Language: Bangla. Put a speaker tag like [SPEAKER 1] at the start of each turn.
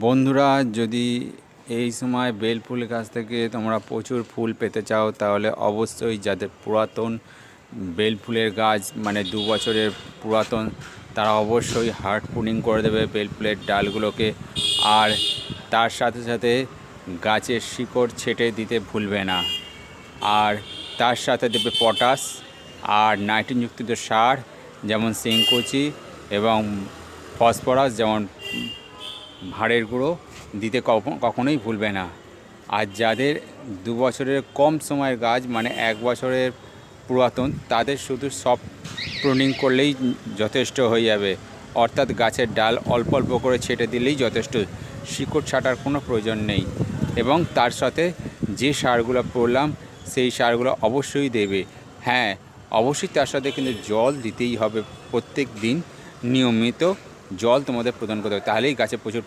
[SPEAKER 1] বন্ধুরা, যদি এই সময় বেল ফুল গাছ থেকে তোমরা প্রচুর ফুল পেতে চাও, তাহলে অবশ্যই যাদের পুরাতন বেল ফুলের গাছ মানে 2 বছরের পুরাতন, তারা অবশ্যই হার্ড প্রুনিং করে দেবে বেল ফুলের ডালগুলোকে। আর তার সাথে সাথে গাছের শিকড় ছেঁটে দিতে ভুলবে না। আর তার সাথে দেবে পটাশ আর নাইট্রোজেনযুক্ত সার, যেমন সিংকুচি এবং ফসফরাস, যেমন ভাঁড়ের গুঁড়ো দিতে কখনোই ভুলবে না। আর যাদের 2 বছরের কম সময়ের গাছ মানে 1 বছরের পুরাতন, তাদের শুধু সফট প্রুনিং করলেই যথেষ্ট হয়ে যাবে। অর্থাৎ গাছের ডাল অল্প অল্প করে ছেঁটে দিলেই যথেষ্ট, শিকড় ছাঁটার কোনো প্রয়োজন নেই। এবং তার সাথে যে সারগুলো বললাম সেই সারগুলো অবশ্যই দেবে। হ্যাঁ, অবশ্যই তার সাথে কিন্তু জল দিতেই হবে। প্রত্যেক দিন নিয়মিত জল তোমাদের প্রদান করতে হবে, তাহলেই গাছে প্রচুর